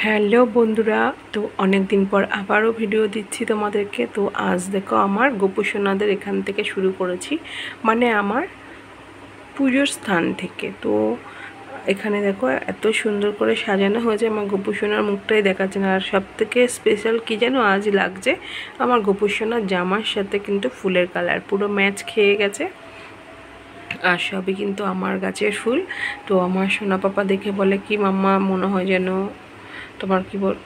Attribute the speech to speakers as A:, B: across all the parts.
A: Hello বন্ধুরা, তো অনেক দিন পর আবারও ভিডিও দিচ্ছি তোমাদেরকে। তো আজ দেখো আমার গোপুসোনাদের এখান থেকে শুরু করেছি, মানে আমার পুজোর স্থান থেকে। তো এখানে দেখো এত সুন্দর করে সাজানো হয়েছে, আমার গোপুসোনার মুখটাই দেখাচ্ছে না। আর সব থেকে স্পেশাল কী যেন আজ লাগছে, আমার গোপুসোনার জামার সাথে কিন্তু ফুলের কালার পুরো ম্যাচ খেয়ে গেছে। আর সবই কিন্তু আমার গাছের ফুল। তো আমার সোনা পাপা দেখে বলে কি, মাম্মা মনে হয় যেন তোমার কি বল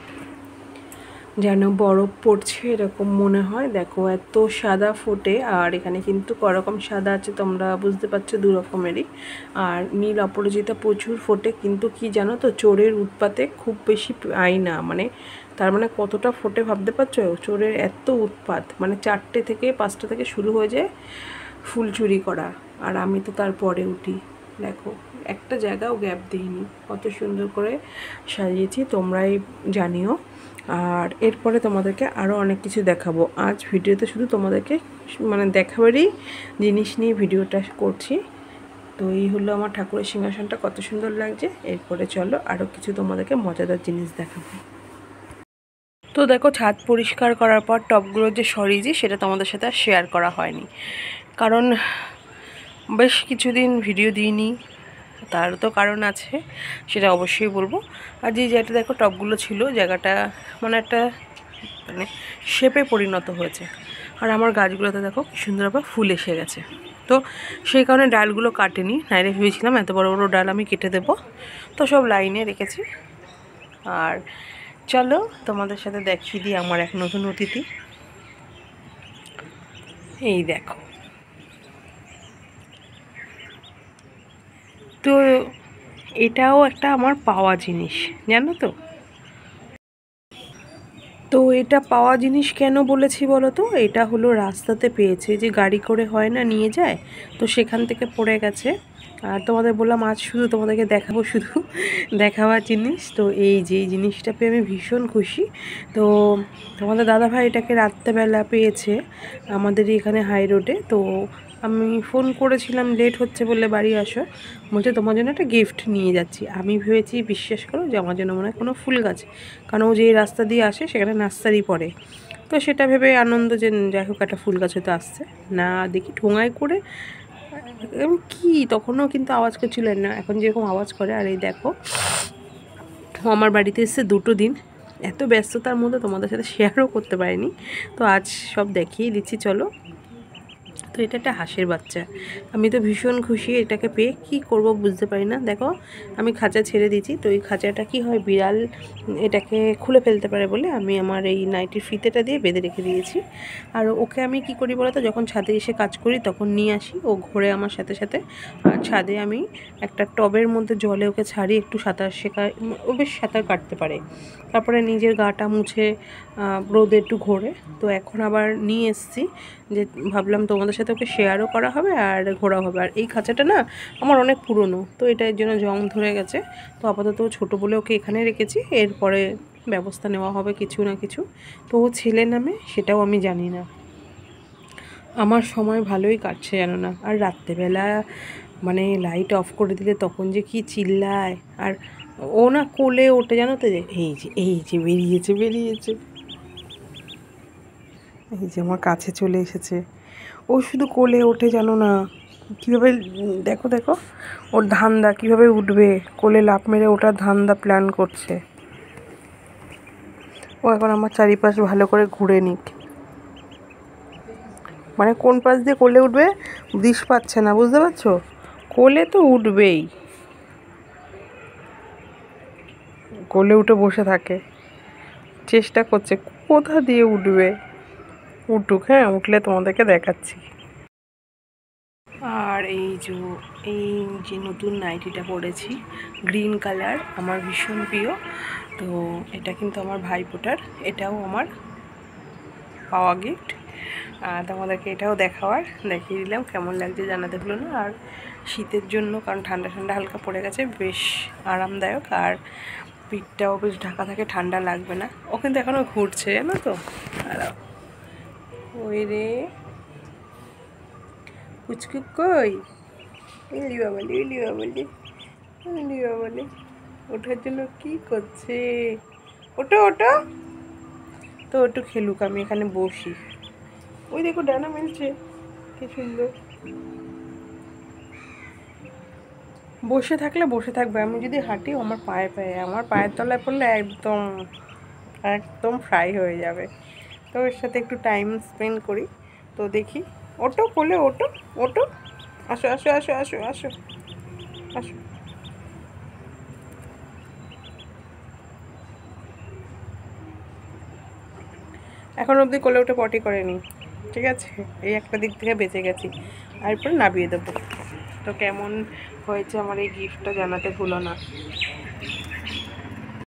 A: যেন বরফ পড়ছে এরকম মনে হয়। দেখো এত সাদা ফোটে, আর এখানে কিন্তু করকম সাদা আছে, তোমরা বুঝতে পারছো, দু রকমেরই। আর নীল অপরাজিতা প্রচুর ফোটে, কিন্তু কি জানো তো, চোরের উৎপাতে খুব বেশি পাই না। মানে তার মানে কতটা ফোটে ভাবতে পারছো? চোরের এত উৎপাত, মানে 4টে থেকে 5টা থেকে শুরু হয়ে যায় ফুল চুরি করা। আর আমি তো তারপরে উঠি। দেখো একটা জায়গাও গ্যাপ দিইনি, কত সুন্দর করে সাজিয়েছি, তোমরাই জানিও। আর এরপরে তোমাদেরকে আরও অনেক কিছু দেখাবো। আজ ভিডিওতে শুধু তোমাদেরকে মানে দেখাবারই জিনিস নিয়ে ভিডিওটা করছি। তো এই হলো আমার ঠাকুরের সিংহাসনটা, কত সুন্দর লাগছে। এরপরে চলো আরও কিছু তোমাদেরকে মজাদার জিনিস দেখাবো। তো দেখো, ছাদ পরিষ্কার করার পর টবগুলো যে সরিয়েছি সেটা তোমাদের সাথে আর শেয়ার করা হয়নি, কারণ বেশ কিছুদিন ভিডিও দিইনি। তার তো কারণ আছে, সেটা অবশ্যই বলবো। আর যে জায়গাটা দেখো টবগুলো ছিল, জায়গাটা মানে একটা মানে শেপে পরিণত হয়েছে। আর আমার গাছগুলোতে দেখো কি সুন্দরভাবে ফুল এসে গেছে। তো সেই কারণে ডালগুলো কাটেনি, নাইলে ভেবেছিলাম এত বড় বড় ডাল আমি কেটে দেবো। তো সব লাইনে রেখেছি। আর চলো তোমাদের সাথে দেখিয়ে দিই আমার এক নতুন অতিথি। এই দেখো, তো এটাও একটা আমার পাওয়া জিনিস, জানো তো। তো এটা পাওয়া জিনিস কেন বলেছি বলো তো? এটা হলো রাস্তাতে পেয়েছে, যে গাড়ি করে হয় না নিয়ে যায়, তো সেখান থেকে পড়ে গেছে। আর তোমাদের বললাম আজ শুধু তোমাদেরকে দেখাবো, শুধু দেখাবার জিনিস। তো এই যে এই জিনিসটা পেয়ে আমি ভীষণ খুশি। তো তোমাদের দাদাভাই এটাকে রাত্রেবেলা পেয়েছে আমাদেরই এখানে হাই রোডে। তো আমি ফোন করেছিলাম লেট হচ্ছে বলে বাড়ি আসো, বলছে তোমার জন্য একটা গিফট নিয়ে যাচ্ছি। আমি ভেবেছি, বিশ্বাস করো, যে আমার জন্য মনে হয় কোনো ফুল গাছ, কারণ ও যে রাস্তা দিয়ে আসে সেখানে নার্সারি পড়ে। তো সেটা ভেবে আনন্দ যে যাই হোক একটা ফুল গাছ হয়তো আসছে। না দেখি ঠোঙায় করে কি, তখনও কিন্তু আওয়াজ করছিলেন না, এখন যেরকম আওয়াজ করে। আর এই দেখো, ও আমার বাড়িতে এসেছে 2টো দিন, এত ব্যস্ততার মধ্যে তোমাদের সাথে শেয়ারও করতে পারিনি। তো আজ সব দেখিয়ে দিচ্ছি, চলো। তো এটা একটা হাঁসের বাচ্চা, আমি তো ভীষণ খুশি এটাকে পেয়ে। কি করব বুঝতে পারি না। দেখো আমি খাঁচা ছেড়ে দিয়েছি, তো এই খাঁচাটা কি হয়, বিড়াল এটাকে খুলে ফেলতে পারে বলে আমি আমার এই নাইটির ফিতেটা দিয়ে বেঁধে রেখে দিয়েছি। আর ওকে আমি কি করি বলো তো, যখন ছাদে এসে কাজ করি তখন নিয়ে আসি, ও ঘোরে আমার সাথে সাথে। আর ছাদে আমি একটা টবের মধ্যে জলে ওকে ছাড়ি, একটু সাঁতার শেখাই, ও বেশ সাঁতার কাটতে পারে। তারপরে নিজের গাটা মুছে রোদে একটু ঘোরে। তো এখন আবার নিয়ে এসেছি, যে ভাবলাম তোমাদের সাথে ওকে শেয়ারও করা হবে আর ঘোরা হবে। আর এই খাঁচাটা না আমার অনেক পুরনো, তো এটার জন্য জং ধরে গেছে। তো আপাতত ছোটো বলে ওকে এখানে রেখেছি, এরপরে ব্যবস্থা নেওয়া হবে কিছু না কিছু। তো ও ছেলে নামে সেটাও আমি জানি না। আমার সময় ভালোই কাটছে জানো না। আর রাত্রেবেলা মানে লাইট অফ করে দিলে তখন যে কি চিল্লায়। আর ও না কোলে ওঠে জানো তো, যে এই যে বেরিয়েছে বেরিয়েছে, এই যে আমার কাছে চলে এসেছে। ও শুধু কোলে ওঠে জানো না, কীভাবে, দেখো দেখো ওর ধান্দা, কীভাবে উঠবে, কোলে লাফ মেরে ওঠার ধান্দা প্ল্যান করছে। ও এখন আমার চারিপাশ ভালো করে ঘুরে নিক, মানে কোন পাশ দিয়ে কোলে উঠবে দিশ পাচ্ছে না, বুঝতে পারছো? কোলে তো উঠবেই, কোলে উঠে বসে থাকে, চেষ্টা করছে কোথা দিয়ে উঠবে। উঠুক, হ্যাঁ, উঠলে তোমাদেরকে দেখাচ্ছি। আর এই যে নতুন নাইটিটা পরেছি, গ্রিন কালার, আমার ভীষণ প্রিয়। তো এটা কিন্তু আমার ভাইফোঁটার, এটাও আমার পাওয়া গিফট। তোমাদেরকে এটাও দেখিয়ে দিলাম, কেমন লাগছে জানাতে হলো না। আর শীতের জন্য, কারণ ঠান্ডা ঠান্ডা হালকা পড়ে গেছে, বেশ আরামদায়ক। আর পিঠটাও বেশ ঢাকা থাকে, ঠান্ডা লাগবে না। ও কিন্তু এখনও ঘুরছে জানো তো। আর ওই রে পুচকু কই, ইলি বাবালি, ইলি বাবালি, ইলি বাবালি, ওঠার জন্য কি করছে? ওটো ওটো, তো একটু খেলুক, আমি এখানে বসি। ওই দেখো ডানা মেলছে, কি সুন্দর। বসে থাকলে বসে থাকবে, আমি যদি হাঁটি আমার পায়ে পায়ে, আমার পায়ের তলায় পড়লে একদম একদম ফ্রাই হয়ে যাবে। তো ওর সাথে একটু টাইম স্পেন্ড করি। তো দেখি, ওটো কোলে, ওটো ওটো, আসো আসো আসো আসো আসো আসো। এখন অবধি কোলে উঠে পটি করেনি, ঠিক আছে, এই একটা দিক থেকে বেঁচে গেছি। আর এরপরে নামিয়ে দেবো। তো কেমন হয়েছে আমার এই গিফটটা জানাতে ভুলো না।